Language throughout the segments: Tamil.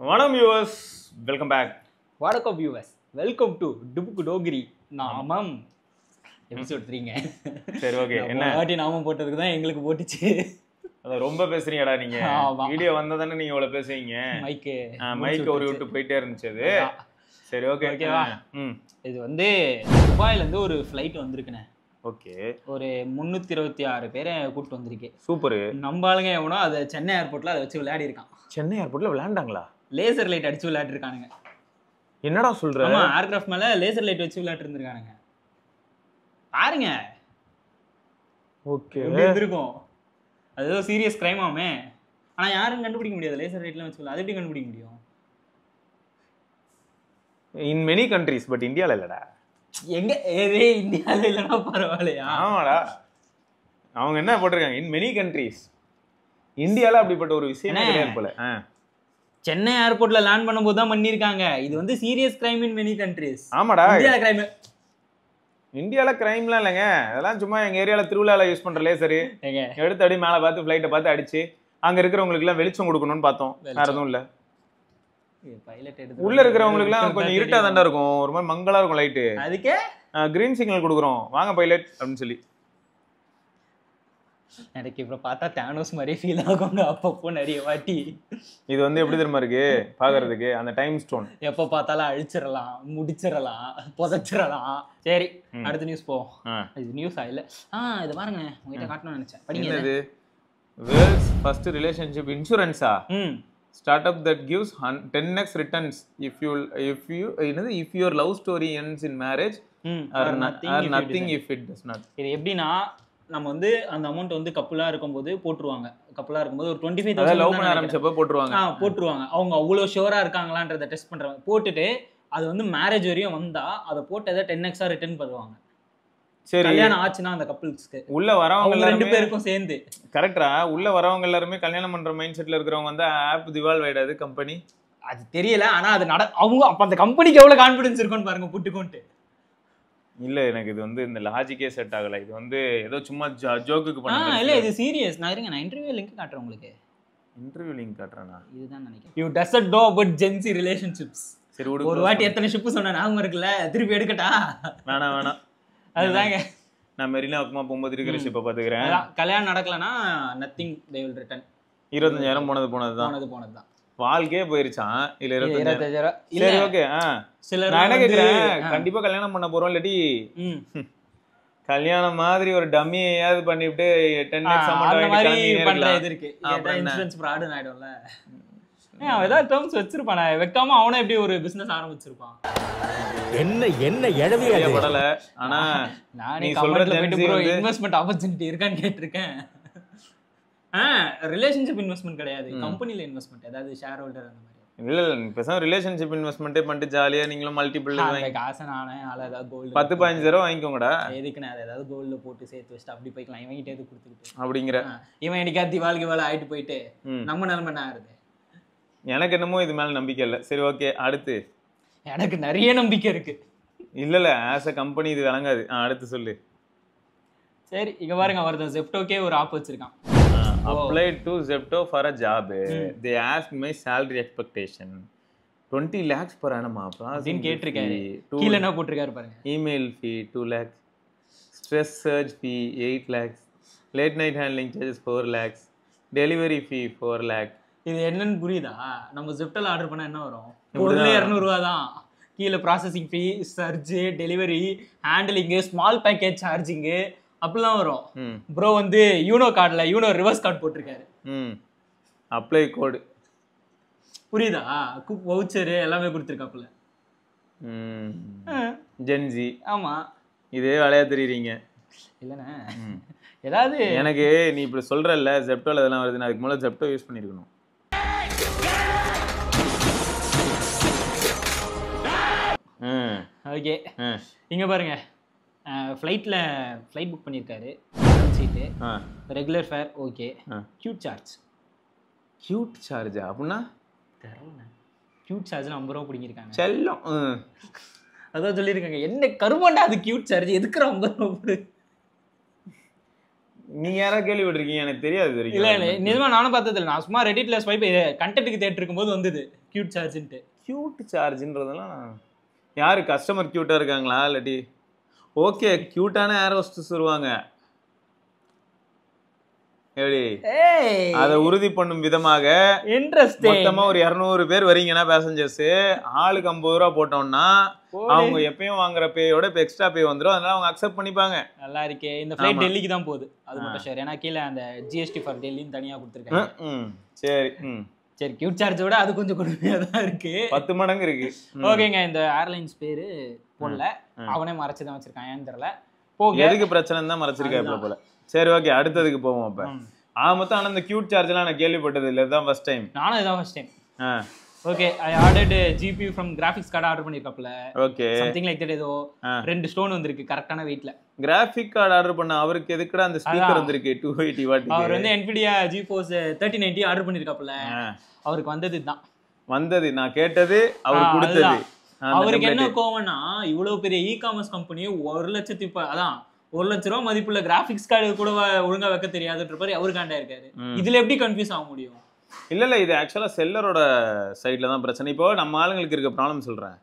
வணக்கம் வியூவர்ஸ், வெல்கம் பேக். வணக்கம் வியூவர்ஸ், வெல்கம் டு டுபுக்கு டோகிரி நாமம் எபிசோட் 3ங்க. சரி, ஓகே. என்ன வாட்டி நாமம் போட்டதுக்கு தான் எங்களுக்கு போட்டுச்சு. அத ரொம்ப பேசுறீங்கடா நீங்க. வீடியோ வந்ததானே நீங்க இவ்வளவு பேசுவீங்க. மைக் ஒரு விட்டு போயிட்டே இருந்துச்சு அது. சரி, ஓகே. ஓகேவா? இது வந்து துபாயில இருந்து ஒரு ஃப்ளைட் வந்திருக்குண்ணே. ஓகே. ஒரு 326 பேரை கூப்பிட்டு வந்திருக்கு. சூப்பர். நம்ம ஆளுங்க எவனோ அதை சென்னை ஏர்போர்ட்ல அதை வச்சு விளையாடி இருக்கான். சென்னை ஏர்போர்ட்ல விளையாண்டாங்களா? லேசர் லைட் அடிச்சு விளையாட்டு இருக்கானுங்க. என்னடா சொல்ற? ஆமா, ஏர்கிராஃப்ட் மேல லேசர் லைட் வச்சு விளையாட்டு இருந்திருக்கானுங்க. பாருங்க. ஓகே. இருக்கும். அது ஏதோ சீரியஸ் கிரைம் ஆமே. ஆனா யாரும் கண்டுபிடிக்க முடியாது. லேசர் லைட்லாம் வச்சு அது எப்படி கண்டுபிடிக்க முடியும்? இன் மெனி கண்ட்ரீஸ், பட் இந்தியால இல்லடா. எங்க ஏதே இந்தியால இல்லனா பரவாயில்லையா? ஆமாடா. அவங்க என்ன போட்டிருக்காங்க? இன் மெனி கண்ட்ரீஸ். இந்தியால அப்படிப்பட்ட ஒரு விஷயமே கிடையாது போல. சென்னை ஏர்போர்ட்ல லேண்ட் பண்ணும்போது தான் பண்ணிருக்காங்க. இது வந்து serious crime in many countries. ஆமாடா. இந்தியால கிரைம். இந்தியால கிரைம்லாம் இல்லைங்க. அதெல்லாம் சும்மா எங்க ஏரியால திருவிழால யூஸ் பண்ற லேசரு. எடுத்து அடி மேல பார்த்து ஃபிளைட்டை பார்த்து அடிச்சு அங்க இருக்கிறவங்களுக்கு எல்லாம் வெளிச்சம் கொடுக்கணும்னு பார்த்தோம். வேற எதுவும் இல்ல. உள்ள இருக்கிறவங்களுக்கு எல்லாம் கொஞ்சம் இருட்டா தாண்டா இருக்கும். ஒரு மாதிரி மங்களா இருக்கும் லைட்டு. அதுக்கே கிரீன் சிக்னல் கொடுக்குறோம், வாங்க பைலட் அப்படின்னு சொல்லி. எனக்கு இப்ப பார்த்தா தானோஸ் மாதிரி ஃபீல் ஆகுங்க அப்பப்போ நிறைய வாட்டி. இது வந்து எப்படி தெரியுமா இருக்கு பாக்குறதுக்கு? அந்த டைம் ஸ்டோன். எப்ப பார்த்தாலும் அழிச்சிடலாம், முடிச்சிடலாம், புதைச்சிடலாம். சரி, அடுத்த நியூஸ் போ. இது நியூஸா இல்ல? இது பாருங்க, உங்ககிட்ட காட்டணும்னு நினைச்சேன். படிங்க. இது வேர்ல்ட்ஸ் ஃபர்ஸ்ட் ரிலேஷன்ஷிப் இன்சூரன்ஸா? Startup that gives 10x returns if your love story ends in marriage or nothing if it does not. இது எப்படின்னா, நம்ம வந்து அந்த அமௌண்ட் வந்து கப்புலா இருக்கும்போது போட்டுருவாங்க. கப்புலா இருக்கும்போது ஒரு 25,000 லவ் பண்ண ஆரம்பிச்சப்ப போட்டுருவாங்க. போட்டுருவாங்க. அவங்க அவ்வளவு ஷூரா இருக்காங்களான்றத டெஸ்ட் பண்றாங்க. போட்டுட்டு அது வந்து மேரேஜ் வரையும் வந்தா அதை போட்டு ஏதாவது 10x ரிட்டர்ன் பண்ணுவாங்க. சரி, கல்யாணம் ஆச்சுன்னா அந்த கப்பிள்ஸ்க்கு உள்ள வரவங்க ரெண்டு பேருக்கும் சேர்ந்து. கரெக்டா? உள்ள வரவங்க எல்லாருமே கல்யாணம் பண்ற மைண்ட் செட்ல இருக்கிறவங்க வந்து ஆப் திவால்வ் ஆயிடாது கம்பெனி. அது தெரியல. ஆனா அது அவங்க அப்ப அந்த கம்பெனிக்கு எவ்வளவு கான்ஃபிடன்ஸ் இருக்கும்னு பாருங்க. புட்டுக்கோன்ட்டு இல்ல, எனக்கு இது வந்து இந்த லாஜிக்கே செட் ஆகல. இது வந்து ஏதோ சும்மா ஜோக்குக்கு பண்ண. இல்ல, இது சீரியஸ். நான் இருங்க, நான் இன்டர்வியூ லிங்க் காட்டுறேன் உங்களுக்கு. இன்டர்வியூ லிங்க் காட்டுறேனா? இதுதான் நினைக்கிறேன். You doesn't know about Gen Z relationships. சரி, ஒரு வாட்டி எத்தனை ஷிப் சொன்னா ஞாபகம் இருக்குல்ல? திருப்பி எடுக்கட்டா? வேணாம். அதுதாங்க, நான் மெரினா பக்கமா போகும்போது இருக்கிற ஷிப்பை பாத்துக்கிறேன். கல்யாணம் நடக்கலன்னா நத்திங் தே வில் ரிட்டர்ன். 25,000 போனதுதான். வாழ்க்கையே போயிருச்சான். இல்ல 25,000. சரி, ஓகே. நான் என்ன கேக்குறேன், கண்டிப்பா கல்யாணம் பண்ண போறோம், இல்லாட்டி கல்யாணம் மாதிரி ஒரு டம்மியாவது பண்ணிவிட்டு 10x அந்த மாதிரி பண்ற இது இருக்கு. இன்சூரன்ஸ் ஃப்ராட் ஆயிடும்ல. அவன் ஏதாவது டேர்ம்ஸ் வச்சிருப்பான். வைக்காம அவனே எப்படி ஒரு பிசினஸ் ஆரம்பிச்சிருப்பான். என்ன எழவியா படல. ஆனா நானே கமெண்ட்ல போயிட்டு ப்ரோ இன்வெஸ்ட்மென்ட் ஆப்பர்ச்சுனிட்டி இருக்கான்னு கேட்டிருக்கேன். ரிலேஷன்ஷிப் இன்வெஸ்ட்மென்ட் கிடையாது, கம்பெனில இன்வெஸ்ட்மென்ட். அதாவது ஷேர் ஹோல்டர் அந்த மாதிரி. இல்ல, பேசாம ரிலேஷன்ஷிப் இன்வெஸ்ட்மென்ட்டே பண்ணிட்டு ஜாலியா நீங்களும் மல்டிபிள் வாங்கி காசை நானே ஏதாவது கோல்டு 10-15 தடவை வாங்கிக்கோங்கடா. எதுக்கு நான் ஏதாவது கோல்ட்ல போட்டு சேர்த்து வச்சுட்டு அப்படி போய்க்கலாம். இவங்கிட்ட எது கொடுத்துக்கிட்டு அப்படிங்கிற இவன் என்னைக்காத்தி வாழ்க்கை ஆயிட்டு போயிட்டு நம்ம நிலைமை என்ன ஆகுது? எனக்கு என்னமோ இது மேல நம்பிக்கை இல்லை. சரி, ஓகே. அடுத்து எனக்கு நிறைய நம்பிக்கை இருக்கு. இல்ல ஆஸ் அ கம்பெனி இது விளங்காது. அடுத்து சொல்லு. சரி, இங்க பாருங்க, ஒருத்தன் ஜெப்டோக்கே ஒரு ஆப் வச்சிருக்கான். Applied to Zepto for a job. They asked my salary expectation 20 lakhs per annum. அப்படின்னு கேட்டிருக்காரு. கீழ என்ன போட்டிருக்காரு பாருங்க. Email fee 2 lakhs, stress surge fee 8 lakhs, late night handling charges 4 lakhs, delivery fee 4 lakhs. இது என்னன்னு புரியுதா? நம்ம ஜெப்டோல ஆர்டர் பண்ணா என்ன வரும்? பொருளே 200 ரூபா தான். கீழே ப்ராசஸிங் ஃபீ, surge, delivery, handling, small package charging அப்படிலாம் வரும். ப்ரோ வந்து யூனோ கார்டுல யூனோ ரிவர்ஸ் கார்டு போட்டிருக்காரு. அப்ளை கோடு புரியுதா? வவுச்சர் எல்லாமே கொடுத்துருக்காப்புல. ஜென்ஜி. ஆமா, இதே வேலையா தெரியுறீங்க இல்லைண்ணே? ஏதாவது எனக்கு நீ இப்படி சொல்றல்ல ஜெப்டோல இதெல்லாம் வருதுன்னு, அதுக்கு முதல்ல ஜெப்டோ யூஸ் பண்ணிருக்கணும். ஓகே, இங்க பாருங்க, ஃப்ளைட் புக் பண்ணியிருக்காரு. சீட்டு, regular fare, okay. Cute charge அப்படின்னா தெரியல. கியூட் சார்ஜ் 50 ரூபா பிடிங்கிருக்காங்க. செல்லம் அதான் சொல்லியிருக்காங்க. என்ன கருமாண்டா அது கியூட் சார்ஜ்? எதுக்குற 50 ரூபா போடு? நீங்க யாரா கேள்விப்பட்டிருக்கீங்க? எனக்கு தெரியாது இது வரைக்கும். இல்ல இல்ல நிஜமா நானும் பார்த்தது இல்ல. நான் சும்மா ரெடிட்ல ஸ்வைப் கண்டென்ட்க்கு தேடிட்டு இருக்கும்போது வந்தது கியூட் சார்ஜ்ன்ட்டு. கியூட் சார்ஜ்ன்றதெல்லாம் யாரு கஸ்டமர் கியூட்டா இருக்காங்களா இல்லாட்டி ஓகே கியூட்டான ஏர் ஹோஸ்டஸ் வருவாங்க. எப்படி அதை உறுதி பண்ணும் விதமாக மொத்தமா ஒரு 200 பேர் வரீங்கன்னா பேசஞ்சர்ஸ் ஆளுக்கு 50 ரூபா போட்டோம்னா அவங்க எப்பயும் வாங்குற பேயோட இப்ப எக்ஸ்ட்ரா பே வந்துடும். அதனால அவங்க அக்செப்ட் பண்ணிப்பாங்க. நல்லா இருக்கே. இந்த ஃப்ளைட் டெல்லிக்கு தான் போகுது. அது மட்டும் ஷேர். ஏன்னா கீழே அந்த ஜிஎஸ்டி ஃபார் டெல்லின்னு தனியா கொடுத்துருக்காங்க. சரி சரி கியூட் சார்ஜோட அது கொஞ்சம் கொடுமையா தான் இருக்கு. 10 மடங்கு இருக்கு. ஓகேங்க. இந்த ஏர்லைன்ஸ் பேரு போடல, அவனே மறைச்சுதான் வச்சிருக்கான். ஏன்னு தெரியல. எதுக்கு பிரச்சனை தான் மறைச்சிருக்கா போல. சரி ஓகே அடுத்ததுக்கு போவோம். அப்ப மொத்தம் ஆனா இந்த கியூட் சார்ஜ் எல்லாம் நான் கேள்விப்பட்டது இல்ல. இதுதான் ஃபர்ஸ்ட் டைம். நானும் இதான் first time. Okay I ordered GPU from graphics card order பண்ணிருக்கப்ல. Okay something like that. ஏதோ 2 ஸ்டோன் வந்திருக்கு கரெக்டான வெயிட்ல. கிராபிக் கார்டு ஆர்டர் பண்ண அவருக்கு எதுக்குடா அந்த ஸ்பீக்கர் வந்திருக்கு 280 வாட்? அவர் வந்து Nvidia GeForce 3090 ஆர்டர் பண்ணிருக்கப்ல. அவருக்கு வந்தது தான். வந்தது நான் கேட்டது அவர் கொடுத்தது. அவருக்கு என்ன கோவம்னா இவ்வளவு பெரிய இ-காமர்ஸ் கம்பெனி 1 லட்சம் அதான் 1 லட்ச ரூபா மதிப்புள்ள கிராபிக்ஸ் கார்டு கூட ஒழுங்கா வைக்க தெரியாதுன்ற மாதிரி அவரு காண்டா இருக்காரு. இதுல எப்படி கன்ஃபியூஸ் ஆக முடியும்? இல்ல இது ஆக்சுவலா செல்லரோட சைட்ல தான் பிரச்சனை. இப்போ நம்ம ஆளுங்களுக்கு இருக்க ப்ராப்ளம் சொல்றேன்.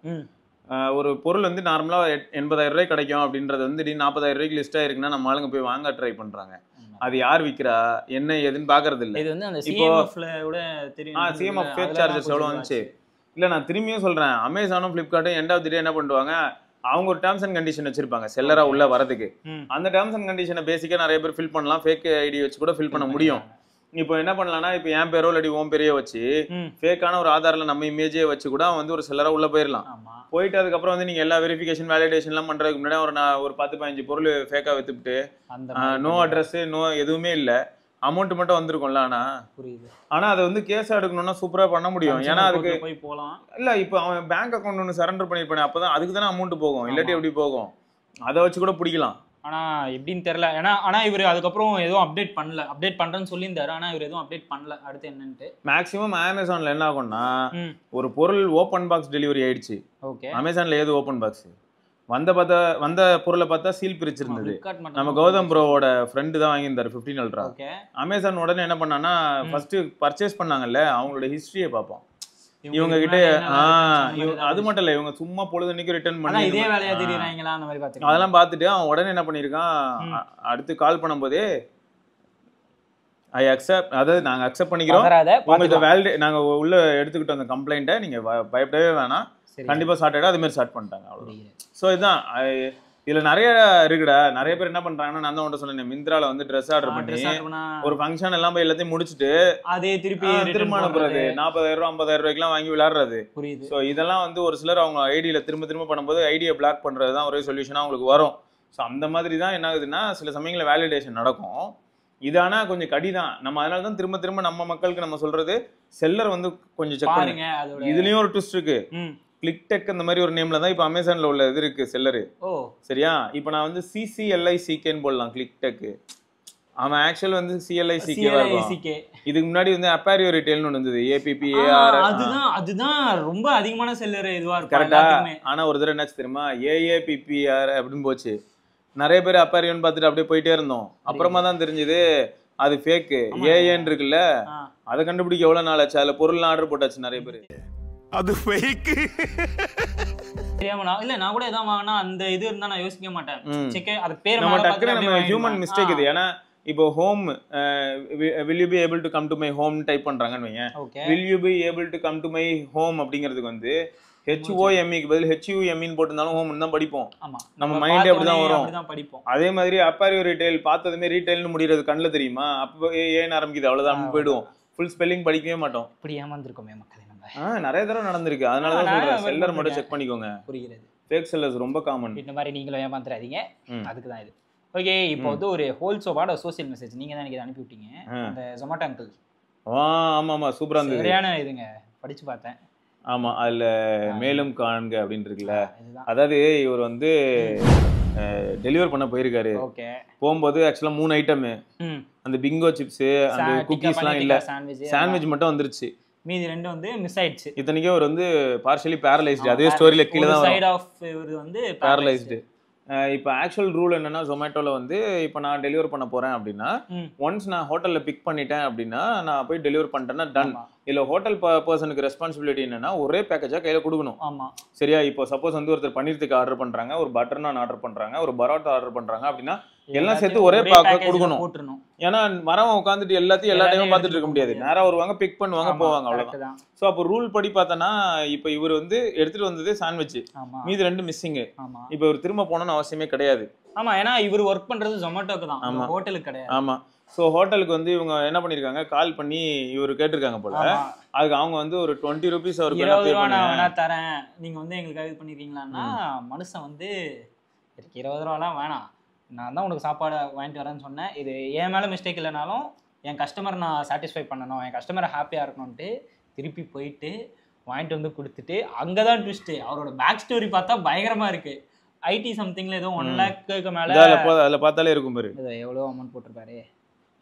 ஒரு பொருள் வந்து நார்மலா 80,000 ரூபாய் கிடைக்கும் அப்படின்றது வந்து 40,000 ரூபாய்க்கு லிஸ்ட் ஆயிருக்குன்னா நம்ம ஆளுங்க போய் வாங்க ட்ரை பண்றாங்க. அது யார் விக்கிறா என்ன ஏதுன்னு பாக்குறது இல்ல. இது வந்து அந்த CMF-ல கூட தெரியும். CMF ஃபேக் சார்ஜஸ் எவ்வளவு வந்துச்சு. இல்ல நான் திரும்பியும் சொல்றேன், அமேசானும் பிளிப்கார்ட்டும் எண்ட் ஆஃப் தி டே என்ன பண்ணுவாங்க, அவங்க ஒரு டேர்ம்ஸ் அண்ட் கண்டிஷன் வச்சிருப்பாங்க செல்லரா உள்ள வரதுக்கு. அந்த டேர்ம்ஸ் அண்ட் கண்டிஷனை பேசிக்கா நிறைய பேர் ஃபில் பண்ணலாம். ஃபேக் ஐடி வச்சு கூட ஃபில் பண்ண முடியும். இப்போ என்ன பண்ணலாம்னா இப்போ என் பேரோ இல்லாட்டி ஓம் பேரையோ வச்சு ஃபேக்கான ஒரு ஆதாரில் நம்ம இமேஜே வச்சு கூட வந்து ஒரு செல்லரா உள்ள போயிடலாம். போயிட்டு அதுக்கப்புறம் வந்து நீங்க எல்லா வெரிஃபிகேஷன் வேலிடேஷன்லாம் பண்றதுக்கு முன்னாடி ஒரு 10-15 பொருள் ஃபேக்கா வித்துட்டு நோ அட்ரஸ் நோ எதுவுமே இல்லை, அமௌண்ட் மட்டும் வந்திருக்கும்ல. ஆனா அதை வந்து கேஸ் எடுக்கணும்னா சூப்பரா பண்ண முடியும். ஏன்னா அதுக்கு இல்ல இப்போ அவன் பேங்க் அக்கௌண்ட் ஒன்று சரண்டர் பண்ணிருப்பானே அப்பதான் அதுக்கு தானே அமௌண்ட் போகும். இல்லாட்டி எப்படி போகும்? அதை வச்சு கூட பிடிக்கலாம். ஆனா எப்படின்னு தெரியல. ஆனா இவர் அதுக்கப்புறம் எதுவும் அப்டேட் பண்ணல. அப்டேட் பண்றேன்னு சொல்லியிருந்தாரு. ஆனா இவர் எதுவும் அப்டேட் பண்ணல. அடுத்து என்னன்ட்டு மேக்ஸிமம் அமேசான்ல என்ன ஆகும்னா ஒரு பொருள் ஓப்பன் பாக்ஸ் டெலிவரி ஆயிடுச்சு. அமேசான்ல ஏது ஓப்பன் பாக்ஸ் வந்த பொருளை பார்த்தா சீல் பிரிச்சிருந்தது. நம்ம கௌதம் ப்ரோவோட ஃப்ரெண்டு தான் வாங்கியிருந்தாரு 15 அல்ட்ரா. அமேசான் உடனே என்ன பண்ணான்னா ஃபர்ஸ்ட் பர்ச்சேஸ் பண்ணாங்கல்ல அவங்களோட ஹிஸ்டரியை பார்ப்போம். இவங்க கிட்ட அது மட்டும் இல்ல, இவங்க சும்மா பொழுதுனைக்கு ரிட்டர்ன் பண்ணி இதே வேலையா தெரியுறாங்களா அந்த மாதிரி பாத்து அதெல்லாம் பார்த்துட்டு அவன் உடனே என்ன பண்ணிருக்கான், அடுத்து கால் பண்ணும்போதே ஐ அக்செப்ட், அதாவது நாங்க அக்செப்ட் பண்ணிக்கிறோம், உங்களுக்கு வேலிடேட் நாங்க உள்ள எடுத்துக்கிட்டோம் அந்த கம்ப்ளைண்ட்டை, நீங்க பயப்படவே வேணாம், கண்டிப்பா ஸ்டார்ட் ஆயிடும். அது மாதிரி ஸ்டார்ட் பண்ணிட்டாங்க. அவ்வளவு. ஸோ இதுதான் இதுல நிறைய இருக்குடா. நிறைய பேர் என்ன பண்றாங்கன்னா, நான் தான் உன்ட்ட சொன்னேன், மிந்த்ரால வந்து ட்ரெஸ் ஆர்டர் பண்ணி ஒரு ஃபங்க்ஷன் எல்லாம் போய் எல்லாத்தையும் முடிச்சுட்டு அதே திரும்ப அனுப்புறது 40,000 50,000 ரூபாய்க்குலாம் வாங்கி விளையாடுறது. ஸோ இதெல்லாம் வந்து ஒரு சிலர் அவங்க ஐடியில திரும்ப பண்ணும்போது ஐடியை பிளாக் பண்றது தான் ஒரே சொல்யூஷனா அவங்களுக்கு வரும். ஸோ அந்த மாதிரி தான் என்ன ஆகுதுன்னா சில சமயங்களில் வேலிடேஷன் நடக்கும். இது ஆனா கொஞ்சம் கடிதான். நம்ம அதனால தான் திரும்ப நம்ம மக்களுக்கு நம்ம சொல்றது, செல்லர் வந்து கொஞ்சம் செக் பண்ணுங்க. இதுலயும் ஒரு ட்விஸ்ட் இருக்கு. கிளிக்டெக் அந்த மாதிரி ஒரு நேம்ல தான் இப்போ அமேசான்ல உள்ள இது இருக்கு செல்லரு. சரியா? இப்போ நான் வந்து CCLICKன்னு போடலாம் கிளிக்டெக். அவன் ஆக்சுவல் வந்து CLICK. இதுக்கு முன்னாடி வந்து அப்பாரியோ ரிட்டெயில்னு ஒன்று இருந்தது, APPAR. அதுதான் ரொம்ப அதிகமான செல்லர் இதுவா இருக்கு. கரெக்டா? ஆனா ஒரு தடவை என்னாச்சு தெரியுமா, AAPPR அப்படின்னு போச்சு. நிறைய பேர் அப்பாரியோன்னு பார்த்துட்டு அப்படியே போயிட்டே இருந்தோம். அப்புறமா தான் தெரிஞ்சது அது ஃபேக்கு. ஏஏன்னு இருக்குல்ல, அதை கண்டுபிடிக்க எவ்வளவு நாள் ஆச்சு. அதுல பொருள் ஆர்டர் போட்டாச்சு நிறைய பேர். அது ஃபேக். இல்ல நான் கூட எதாவது வாங்கினா அந்த இது இருந்தா நான் யோசிக்க மாட்டேன். செக் அது பேர் நம்ம டக்குனு நம்ம ஹியூமன் மிஸ்டேக் இது. ஏன்னா இப்போ home will you be able to come to my home type பண்றாங்கன்னு வைங்க. will you be able to come to my home அப்படிங்கிறதுக்கு வந்து HOME க்கு பதில் HUME ன்னு போட்டிருந்தாலும் ஹோம் தான் படிப்போம். நம்ம மைண்டே அப்படிதான் வரும். அதே மாதிரி அப்பாரியோ ரீட்டைல் பார்த்ததுமே ரீட்டைல்னு முடியறது கண்ணுல தெரியுமா, அப்போ ஏன்னு ஆரம்பிக்குது, அவ்வளவுதான் போயிடுவோம். ஃபுல் ஸ்பெல்லிங் படிக்கவே மாட்டோம். இப்படி ஏமாந்துருக்கோமே மக்களே. நிறைய தடவை நடந்திருக்கு. அதனால தான் சொல்றேன், செல்லர் மட்டும் செக் பண்ணிக்கோங்க. புரியுது. ஃபேக் செல்லர்ஸ் ரொம்ப காமன். இந்த மாதிரி நீங்களும் ஏமாந்துறாதீங்க. அதுக்கு தான் இது. ஓகே, இப்போ வந்து ஒரு ஹோல்சோவாட சோஷியல் மெசேஜ் நீங்க தான் எனக்கு அனுப்பி விட்டீங்க. அந்த ஜொமேட்டோ அங்கிள். ஆமா சூப்பரா இருந்தது. சரியான இதுங்க, படிச்சு பார்த்தேன். ஆமா, அதுல மேலும் காண்க அப்படின்னு இருக்குல்ல. அதாவது இவர் வந்து டெலிவர் பண்ண போயிருக்காரு. போகும்போது ஆக்சுவலா 3 ஐட்டம், அந்த பிங்கோ சிப்ஸ் அந்த குக்கீஸ்லாம் இல்ல, சாண்ட்விச் மட்டும் வந்துருச்சு. மீதி 2 வந்து மிஸ் ஆயிடுச்சு. இத்தனைக்கும் அவர் வந்து பார்ஷியலி பேரலைஸ்டு. அதே ஸ்டோரியில கீழ தான் சைடு ஆஃப் இவர் வந்து பேரலைஸ்டு. இப்போ ஆக்சுவல் ரூல் என்னன்னா ஜொமேட்டோல வந்து இப்போ நான் டெலிவர் பண்ண போறேன் அப்படின்னா ஒன்ஸ் நான் ஹோட்டல்ல பிக் பண்ணிட்டேன் அப்படின்னா நான் போய் டெலிவர் பண்ணிட்டேன்னா டன். இல்ல ஹோட்டல் பர்சனுக்கு ரெஸ்பான்சிபிலிட்டி என்னன்னா ஒரே பேக்கேஜா கையில கொடுக்கணும். ஆமா சரியா? இப்போ சப்போஸ் வந்து ஒருத்தர் பன்னீருக்கு ஆர்டர் பண்றாங்க, ஒரு பட்டர் நான் ஆர்டர் பண்றாங்க, ஒரு பரோட்டா ஆர்டர் பண்றாங்க அப்படின்னா எல்லாம் சேர்த்து ஒரே பேக்கா கொடுக்கணும். ஏன்னா வரவன் உட்காந்துட்டு எல்லாத்தையும் எல்லா டைமும் பார்த்துட்டு இருக்க முடியாது. நேரா வருவாங்க, பிக் பண்ணுவாங்க, போவாங்க, அவ்வளவுதான். சோ அப்போ ரூல் படி பார்த்தனா இப்போ இவர் வந்து எடுத்துட்டு வந்தது சாண்ட்விச், மீதி 2 மிஸ்ஸிங். இப்போ இவர் திரும்ப போகணும்னு அவசியமே கிடையாது. ஆமா, ஏன்னா இவர் ஒர்க் பண்றது ஜொமேட்டோக்கு தான், ஹோட்டலுக்கு கிடையாது. ஆமா. ஸோ ஹோட்டலுக்கு வந்து இவங்க என்ன பண்ணிருக்காங்க, கால் பண்ணி இவர் கேட்டிருக்காங்க போல. அதுக்கு அவங்க வந்து ஒரு 20 rupees அவருக்கு 20 ரூபா நான் வேணா தரேன், நீங்க வந்து எங்களுக்காக இது பண்ணிருக்கீங்களான்னா மனுஷன் வந்து 20 ரூபாலாம் வேணாம், நான் தான் உனக்கு சாப்பாடு வாங்கிட்டு வரேன்னு சொன்னேன், இது என் மேலே மிஸ்டேக் இல்லைனாலும் என் கஸ்டமர் நான் சாட்டிஸ்ஃபை பண்ணணும், என் கஸ்டமரை ஹாப்பியாக இருக்கணும்ன்ட்டு திருப்பி போயிட்டு வாங்கிட்டு வந்து கொடுத்துட்டு. அங்கே தான் ட்விஸ்ட்டு. அவரோட பேக் ஸ்டோரி பார்த்தா பயங்கரமாக இருக்குது. ஐடி சம்திங்கில் ஏதோ 1 lakhக்கு மேலே அதில் பார்த்தாலே இருக்கும் பாரு. எவ்வளோ அமௌண்ட் போட்டிருப்பாரு,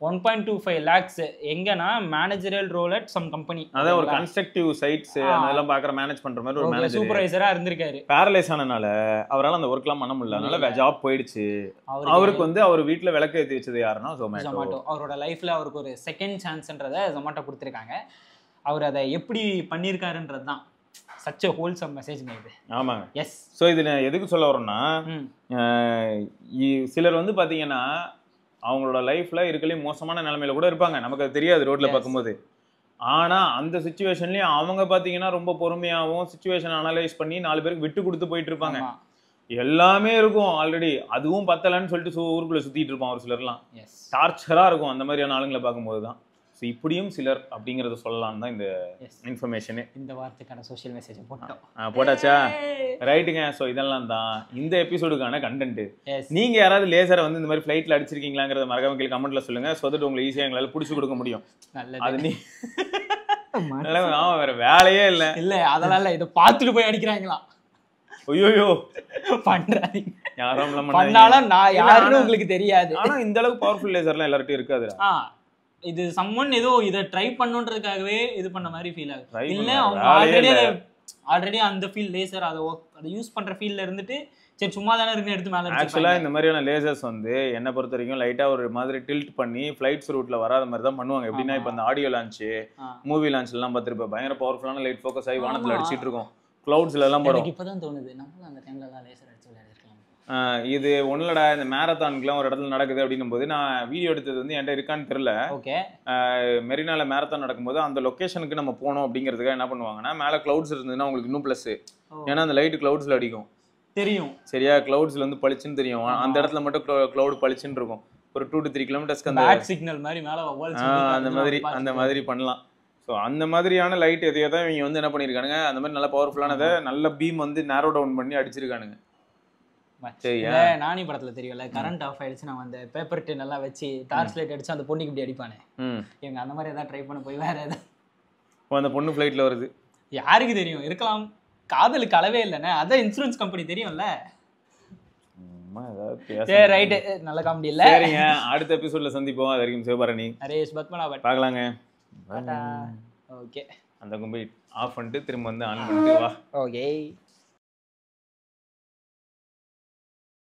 1.25 lakhs. எங்கன்னா managerial role at some company. அதான் ஒரு கன்ஸ்ட்ரக்டிவ் சைட்ஸ் அதெல்லாம் பார்க்குற மேனேஜ் பண்ற மாதிரி ஒரு மேனேஜர், சூப்பர்வைசராக இருந்திருக்காரு. பேரலைஸ் ஆனனால அவரால் அந்த ஒர்க்லாம் பண்ண முடியல, அதனால ஜாப் போயிடுச்சு. அவருக்கு வந்து அவர் வீட்டில் விளக்கு ஏற்றி வச்சது யாருன்னா ஜொமேட்டோ. அவரோட லைஃப்ல அவருக்கு ஒரு செகண்ட் சான்ஸ்ன்றதை ஜொமேட்டோ கொடுத்துருக்காங்க. அவர் அதை எப்படி பண்ணியிருக்காருன்றது தான் சச் a wholesome மெசேஜ் இது. ஆமாங்க. எஸ். ஸோ இது நான் எதுக்கு சொல்ல வரோம்னா, சிலர் வந்து பார்த்தீங்கன்னா அவங்களோட லைஃப்ல இருக்கலே மோசமான நிலைமையில கூட இருப்பாங்க, நமக்கு அது தெரியாது ரோட்ல பார்க்கும்போது. ஆனா அந்த சிச்சுவேஷன்லயும் அவங்க பாத்தீங்கன்னா ரொம்ப பொறுமையாவும் சிச்சுவேஷன் அனலைஸ் பண்ணி 4 பேருக்கு விட்டு கொடுத்து போயிட்டு இருப்பாங்க. எல்லாமே இருக்கும் ஆல்ரெடி, அதுவும் பத்தலன்னு சொல்லிட்டு ஊருக்குள்ள சுத்திட்டு இருப்பான் ஒரு சிலர்லாம். டார்ச்சரா இருக்கும் அந்த மாதிரியான ஆளுங்களை பார்க்கும்போது தான். இப்படியும் சிலர் அப்படிங்கறத சொல்லலாம் தான் இந்த இன்ஃபர்மேஷனு. இந்த வாரத்துக்கான சோஷியல் மெசேஜ் போட்டாச்சா? ரைட்டுங்க. ஸோ இதெல்லாம் தான் இந்த எபிசோடுக்கான கண்டென்ட். நீங்க யாராவது லேசரை வந்து இந்த மாதிரி ஃபிளைட்ல அடிச்சிருக்கீங்களாங்கிறத மறக்காம கீழே கமெண்ட்ல சொல்லுங்க. ஸோ தட் உங்களுக்கு ஈஸியாக எங்களால் பிடிச்சி கொடுக்க முடியும். அது நீ வேற வேலையே இல்லை. இல்ல அதெல்லாம் இல்ல, இதை பார்த்துட்டு போய் அடிக்கிறாங்களா? ஐயோ பண்றாங்க, யாரும் பண்ணாலும் நான் யாருன்னு உங்களுக்கு தெரியாது. ஆனா இந்த அளவுக்கு பவர்ஃபுல் லேசர்லாம் எல்லார்ட்டும் இருக்காது. இது சம்மன் ஏதோ இதை ட்ரை பண்ணுன்றதுக்காகவே இது பண்ண மாதிரி ஃபீல் ஆகுது. இல்ல அவங்க ஆல்ரெடி அந்த ஃபீல் லேசர் அதை யூஸ் பண்ற ஃபீல்ட்ல இருந்துட்டு சரி சும்மா தானே இருக்கு எடுத்து மேல. ஆக்சுவலா இந்த மாதிரியான லேசர்ஸ் வந்து என்ன பொறுத்த வரைக்கும் லைட்டா ஒரு மாதிரி டில்ட் பண்ணி ஃபிளைட்ஸ் ரூட்ல வராத மாதிரி தான் பண்ணுவாங்க. எப்படின்னா இப்ப இந்த ஆடியோ லான்ச், மூவி லான்ச் எல்லாம் பார்த்திருப்பேன், பயங்கர பவர்ஃபுல்லான லைட் ஃபோக்கஸ் ஆகி வானத்துல அடிச்சிட்டு இருக்கும், கிளவுட்ஸ்ல எல்லாம் படும். இப்பதான் தோணுது நம்மளும் அந்த டைம்ல எல்லாம் லேசர் அடிச்சு விளையாடிருக்கலாம். இது ஒன்னுலடா இந்த மேரத்தான்க்குலாம் ஒரு இடத்துல நடக்குது அப்படின்னும் போது நான் வீடியோ எடுத்தது வந்து என்கிட்ட இருக்கான்னு தெரியல. ஓகே. மெரினால மேரத்தான் நடக்கும்போது அந்த லொகேஷனுக்கு நம்ம போனோம் அப்படிங்கிறதுக்காக என்ன பண்ணுவாங்கன்னா மேலே கிளவுட்ஸ் இருந்ததுன்னா உங்களுக்கு இன்னும் பிளஸ், ஏன்னா அந்த லைட் கிளவுட்ஸ்ல அடிக்கும் தெரியும். சரியா? கிளவுட்ஸ்ல வந்து பளிச்சுன்னு தெரியும், அந்த இடத்துல மட்டும் கிளவுட் பளிச்சுன்னு இருக்கும். ஒரு 2 to 3 கிலோமீட்டர்ஸ்க்கு அந்த பேட் சிக்னல் மாதிரி மேல அந்த மாதிரி பண்ணலாம். ஸோ அந்த மாதிரியான லைட் எதையோ தான் இவங்க வந்து என்ன பண்ணியிருக்கானுங்க, அந்த மாதிரி நல்ல பவர்ஃபுல்லானதை நல்ல பீம் வந்து நேரோ டவுன் பண்ணி அடிச்சிருக்கானுங்க. சரியா? நானி படத்துல தெரியும்ல, கரண்ட் ஆஃப் ஆயிடுச்சு நான் அந்த பேப்பர் டென் எல்லாம் வச்சு டார்ச் லைட் அடிச்சு அந்த பொண்ணுக்கு இப்படி அடிப்பானே, இவங்க அந்த மாதிரி ஏதாவது ட்ரை பண்ண போய் வேற ஏதாவது அந்த பொண்ணு ஃபிளைட்ல வருது, யாருக்கு தெரியும்? இருக்கலாம், காதலுக்கு அளவே இல்லைண்ணே. அதான் இன்சூரன்ஸ் கம்பெனி தெரியும்ல. சரி ரைட்டு, நல்ல காமெடி இல்ல. சரிங்க, அடுத்த எபிசோட்ல சந்திப்போம். அது வரைக்கும் சிவபரணி, ஹரேஷ் பத்மநாபன் பார்க்கலாங்க. ஓகே, அந்த கும்பி ஆஃப் பண்ணிட்டு திரும்ப வந்து ஆன் பண்ணிட்டு வா. ஓகே.